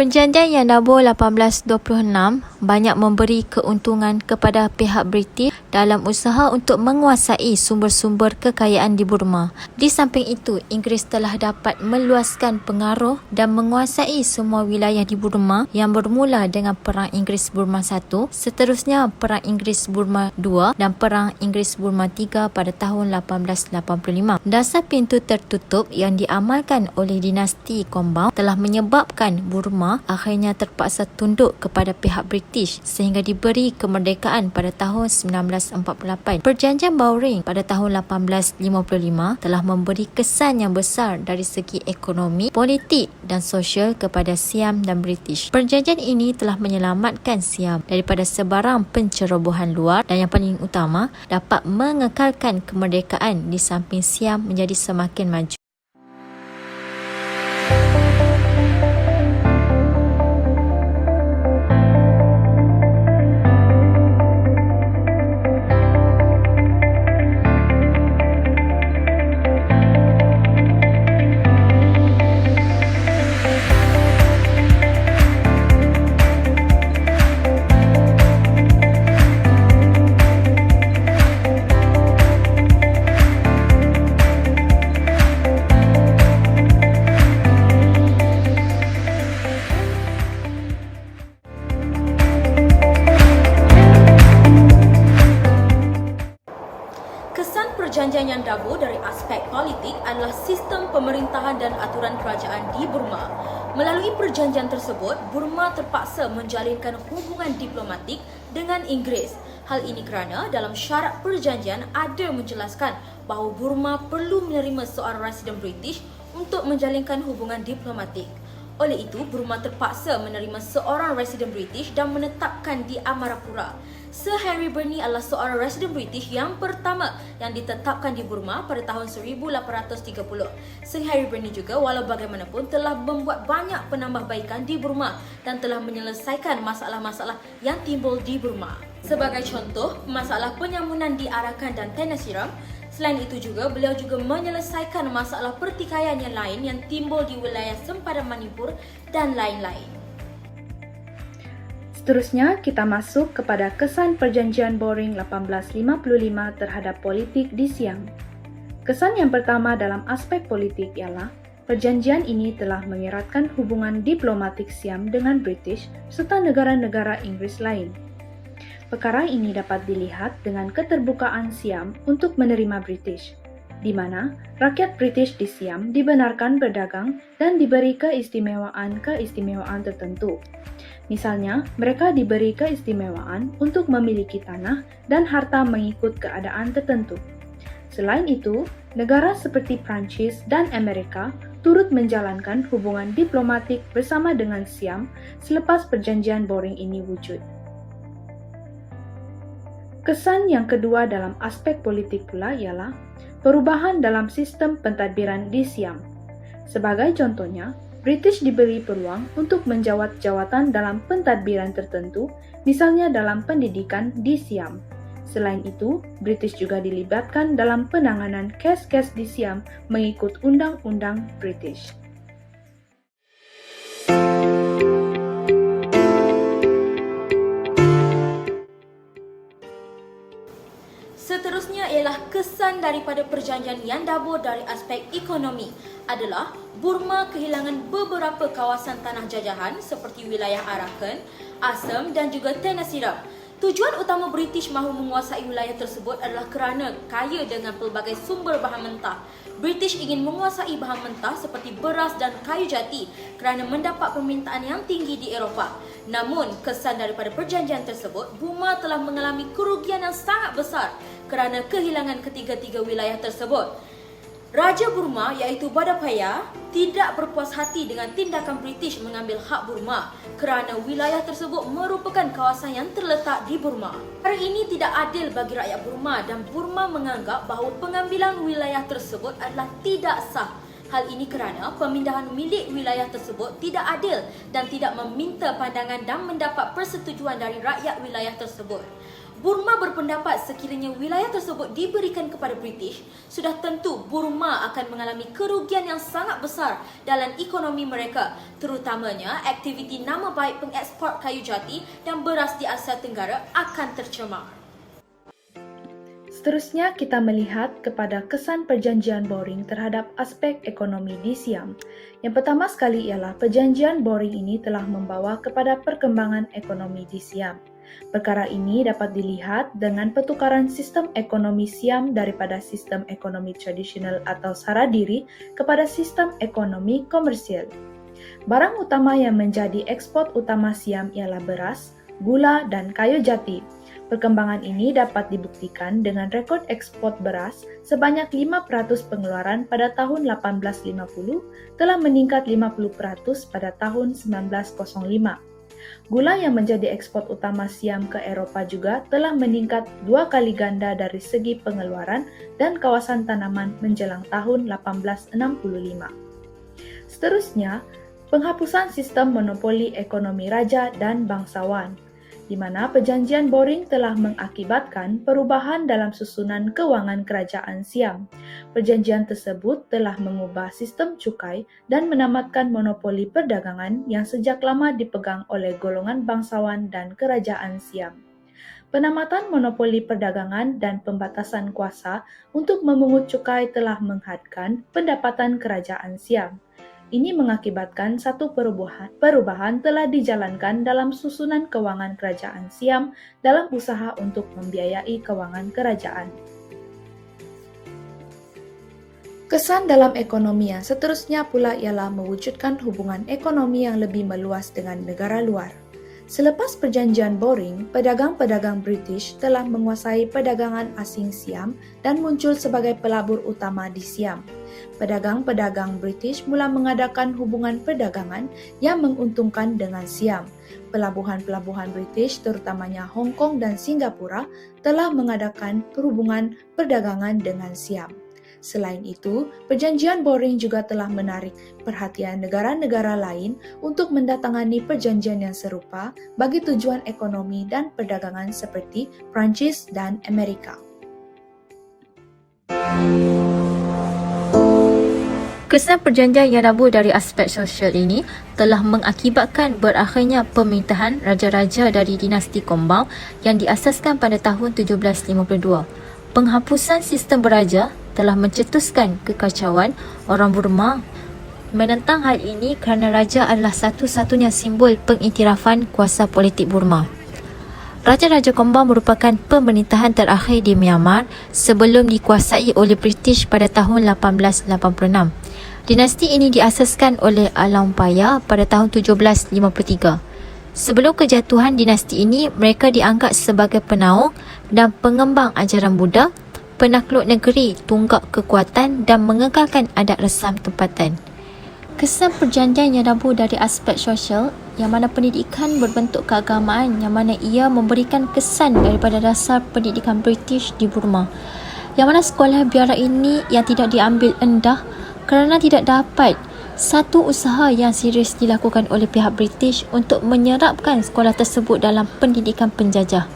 Perjanjian Yandabo 1826 banyak memberi keuntungan kepada pihak British dalam usaha untuk menguasai sumber-sumber kekayaan di Burma. Di samping itu, Inggeris telah dapat meluaskan pengaruh dan menguasai semua wilayah di Burma yang bermula dengan Perang Inggeris-Burma I, seterusnya Perang Inggeris-Burma II dan Perang Inggeris-Burma III pada tahun 1885. Dasar pintu tertutup yang diamalkan oleh dinasti Kombau telah menyebabkan Burma akhirnya terpaksa tunduk kepada pihak British sehingga diberi kemerdekaan pada tahun 1948. Perjanjian Bowring pada tahun 1855 telah memberi kesan yang besar dari segi ekonomi, politik dan sosial kepada Siam dan British. Perjanjian ini telah menyelamatkan Siam daripada sebarang pencerobohan luar dan yang paling utama dapat mengekalkan kemerdekaan di samping Siam menjadi semakin maju. Kesan Perjanjian Yandabo dari aspek politik adalah sistem pemerintahan dan aturan kerajaan di Burma. Melalui perjanjian tersebut, Burma terpaksa menjalinkan hubungan diplomatik dengan Inggeris. Hal ini kerana dalam syarat perjanjian ada menjelaskan bahawa Burma perlu menerima seorang residen British untuk menjalinkan hubungan diplomatik. Oleh itu, Burma terpaksa menerima seorang residen British dan menetapkan di Amarapura. Sir Harry Burney adalah seorang residen British yang pertama yang ditetapkan di Burma pada tahun 1830. Sir Harry Burney juga walau bagaimanapun telah membuat banyak penambahbaikan di Burma dan telah menyelesaikan masalah-masalah yang timbul di Burma. Sebagai contoh, masalah penyamunan di Arakan dan Tanah Siram. Selain itu juga, beliau juga menyelesaikan masalah pertikaian yang lain yang timbul di wilayah sempadan Manipur dan lain-lain. Seterusnya, kita masuk kepada kesan Perjanjian Bowring 1855 terhadap politik di Siam. Kesan yang pertama dalam aspek politik ialah perjanjian ini telah mengeratkan hubungan diplomatik Siam dengan British serta negara-negara Inggeris lain. Perkara ini dapat dilihat dengan keterbukaan Siam untuk menerima British, di mana rakyat British di Siam dibenarkan berdagang dan diberi keistimewaan tertentu. Misalnya, mereka diberi keistimewaan untuk memiliki tanah dan harta mengikut keadaan tertentu. Selain itu, negara seperti Prancis dan Amerika turut menjalankan hubungan diplomatik bersama dengan Siam selepas perjanjian Bowring ini wujud. Kesan yang kedua dalam aspek politik pula ialah perubahan dalam sistem pentadbiran di Siam. Sebagai contohnya, British diberi peluang untuk menjawat jawatan dalam pentadbiran tertentu, misalnya dalam pendidikan di Siam. Selain itu, British juga dilibatkan dalam penanganan kes-kes di Siam mengikut undang-undang British. Seterusnya ialah kesan daripada perjanjian Yandabo dari aspek ekonomi adalah Burma kehilangan beberapa kawasan tanah jajahan seperti wilayah Arakan, Assam dan juga Tanah Siram. Tujuan utama British mahu menguasai wilayah tersebut adalah kerana kaya dengan pelbagai sumber bahan mentah. British ingin menguasai bahan mentah seperti beras dan kayu jati kerana mendapat permintaan yang tinggi di Eropah. Namun, kesan daripada perjanjian tersebut, Burma telah mengalami kerugian yang sangat besar kerana kehilangan ketiga-tiga wilayah tersebut. Raja Burma iaitu Badapaya tidak berpuas hati dengan tindakan British mengambil hak Burma kerana wilayah tersebut merupakan kawasan yang terletak di Burma. Perkara ini tidak adil bagi rakyat Burma dan Burma menganggap bahawa pengambilan wilayah tersebut adalah tidak sah. Hal ini kerana pemindahan milik wilayah tersebut tidak adil dan tidak meminta pandangan dan mendapat persetujuan dari rakyat wilayah tersebut. Burma berpendapat sekiranya wilayah tersebut diberikan kepada British, sudah tentu Burma akan mengalami kerugian yang sangat besar dalam ekonomi mereka, terutamanya aktiviti nama baik pengekspor kayu jati dan beras di Asia Tenggara akan tercemar. Seterusnya, kita melihat kepada kesan perjanjian Boring terhadap aspek ekonomi di Siam. Yang pertama sekali ialah perjanjian Boring ini telah membawa kepada perkembangan ekonomi di Siam. Perkara ini dapat dilihat dengan pertukaran sistem ekonomi Siam daripada sistem ekonomi tradisional atau sara diri kepada sistem ekonomi komersial. Barang utama yang menjadi ekspor utama Siam ialah beras, gula, dan kayu jati. Perkembangan ini dapat dibuktikan dengan rekod ekspor beras sebanyak 5% pengeluaran pada tahun 1850 telah meningkat 50% pada tahun 1905. Gula yang menjadi ekspor utama Siam ke Eropah juga telah meningkat 2 kali ganda dari segi pengeluaran dan kawasan tanaman menjelang tahun 1865. Seterusnya, penghapusan sistem monopoli ekonomi raja dan bangsawan, di mana perjanjian Boring telah mengakibatkan perubahan dalam susunan kewangan kerajaan Siam. Perjanjian tersebut telah mengubah sistem cukai dan menamatkan monopoli perdagangan yang sejak lama dipegang oleh golongan bangsawan dan kerajaan Siam. Penamatan monopoli perdagangan dan pembatasan kuasa untuk memungut cukai telah menghadkan pendapatan kerajaan Siam. Ini mengakibatkan satu perubahan telah dijalankan dalam susunan kewangan kerajaan Siam dalam usaha untuk membiayai kewangan kerajaan. Kesan dalam ekonomi yang seterusnya pula ialah mewujudkan hubungan ekonomi yang lebih meluas dengan negara luar. Selepas perjanjian Boring, pedagang-pedagang British telah menguasai perdagangan asing Siam dan muncul sebagai pelabur utama di Siam. Pedagang-pedagang British mula mengadakan hubungan perdagangan yang menguntungkan dengan Siam. Pelabuhan-pelabuhan British, terutamanya Hong Kong dan Singapura, telah mengadakan hubungan perdagangan dengan Siam. Selain itu, perjanjian Boring juga telah menarik perhatian negara-negara lain untuk mendatangani perjanjian yang serupa bagi tujuan ekonomi dan perdagangan seperti Prancis dan Amerika. Kesan perjanjian yang rabu dari aspek sosial ini telah mengakibatkan berakhirnya pemerintahan raja-raja dari dinasti Kombang yang diasaskan pada tahun 1752. Penghapusan sistem beraja telah mencetuskan kekacauan orang Burma. Menentang hal ini kerana raja adalah satu-satunya simbol pengiktirafan kuasa politik Burma. Raja-Raja Kombang merupakan pemerintahan terakhir di Myanmar sebelum dikuasai oleh British pada tahun 1886. Dinasti ini diasaskan oleh Alampaya pada tahun 1753. Sebelum kejatuhan dinasti ini, mereka dianggap sebagai penaung dan pengembang ajaran Buddha, penakluk negeri, tunggak kekuatan dan mengekalkan adat resam tempatan. Kesan perjanjian yang rabu dari aspek sosial, yang mana pendidikan berbentuk keagamaan, yang mana ia memberikan kesan daripada dasar pendidikan British di Burma, yang mana sekolah biara ini yang tidak diambil endah kerana tidak dapat satu usaha yang serius dilakukan oleh pihak British untuk menyerapkan sekolah tersebut dalam pendidikan penjajah.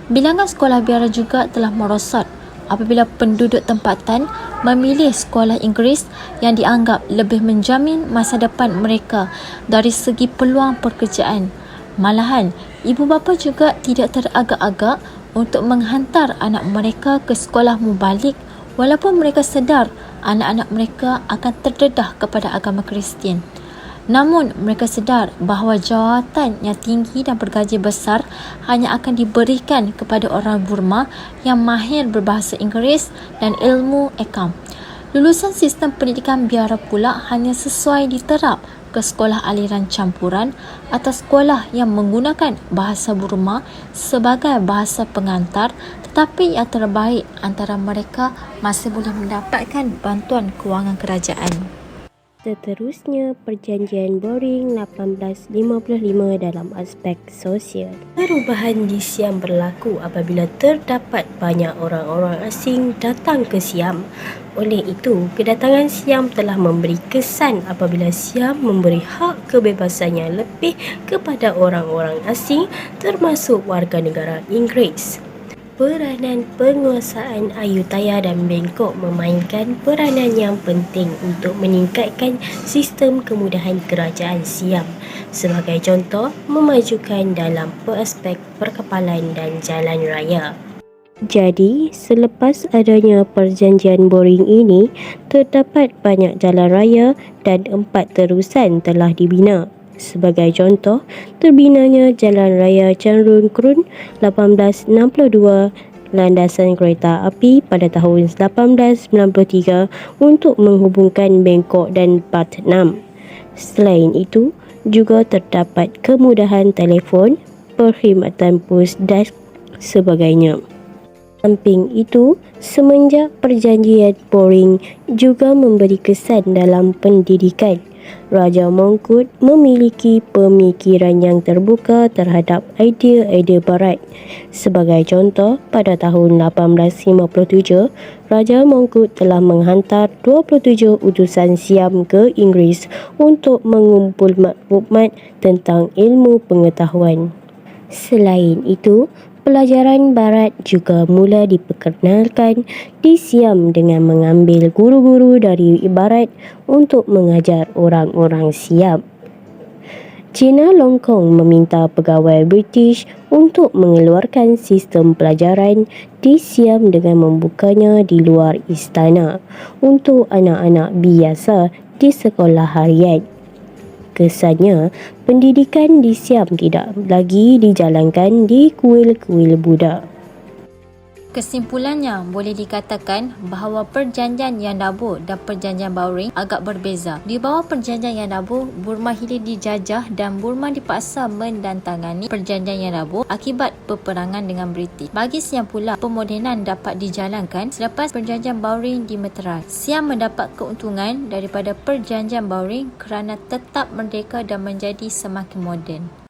Bilangan sekolah biara juga telah merosot apabila penduduk tempatan memilih sekolah Inggeris yang dianggap lebih menjamin masa depan mereka dari segi peluang pekerjaan. Malahan, ibu bapa juga tidak teragak-agak untuk menghantar anak mereka ke sekolah mubalik walaupun mereka sedar anak-anak mereka akan terdedah kepada agama Kristian. Namun, mereka sedar bahawa jawatan yang tinggi dan bergaji besar hanya akan diberikan kepada orang Burma yang mahir berbahasa Inggeris dan ilmu akam. Lulusan sistem pendidikan biara pula hanya sesuai diterap ke sekolah aliran campuran atau sekolah yang menggunakan bahasa Burma sebagai bahasa pengantar, tetapi yang terbaik antara mereka masih boleh mendapatkan bantuan kewangan kerajaan. Seterusnya, perjanjian Boring 1855 dalam aspek sosial. Perubahan di Siam berlaku apabila terdapat banyak orang-orang asing datang ke Siam. Oleh itu, kedatangan Siam telah memberi kesan apabila Siam memberi hak kebebasannya lebih kepada orang-orang asing termasuk warga negara Inggeris. Peranan penguasaan Ayutthaya dan Bangkok memainkan peranan yang penting untuk meningkatkan sistem kemudahan kerajaan Siam. Sebagai contoh, memajukan dalam aspek perkapalan dan jalan raya. Jadi, selepas adanya perjanjian Boring ini, terdapat banyak jalan raya dan 4 terusan telah dibina. Sebagai contoh, terbinanya Jalan Raya Chenrun Krun 1862, landasan kereta api pada tahun 1893 untuk menghubungkan Bangkok dan Bat Nam. Selain itu, juga terdapat kemudahan telefon, perkhidmatan pos dan sebagainya. Samping itu, semenjak perjanjian Boring juga memberi kesan dalam pendidikan. Raja Mongkut memiliki pemikiran yang terbuka terhadap idea-idea barat. Sebagai contoh, pada tahun 1857, Raja Mongkut telah menghantar 27 utusan Siam ke Inggeris untuk mengumpul maklumat tentang ilmu pengetahuan. Selain itu, pelajaran barat juga mula diperkenalkan di Siam dengan mengambil guru-guru dari barat untuk mengajar orang-orang Siam. China Long Kong meminta pegawai British untuk mengeluarkan sistem pelajaran di Siam dengan membukanya di luar istana untuk anak-anak biasa di sekolah harian. Kesannya, pendidikan di Siam tidak lagi dijalankan di kuil-kuil Buddha. Kesimpulannya, boleh dikatakan bahawa perjanjian Yan Dabo dan perjanjian Boring agak berbeza. Di bawah perjanjian Yan Dabo, Burma hilir dijajah dan Burma dipaksa mendandatangani perjanjian Yan Dabo akibat peperangan dengan British. Bagi Siam pula, pemodenan dapat dijalankan selepas perjanjian Boring dimeterai. Siam mendapat keuntungan daripada perjanjian Boring kerana tetap merdeka dan menjadi semakin moden.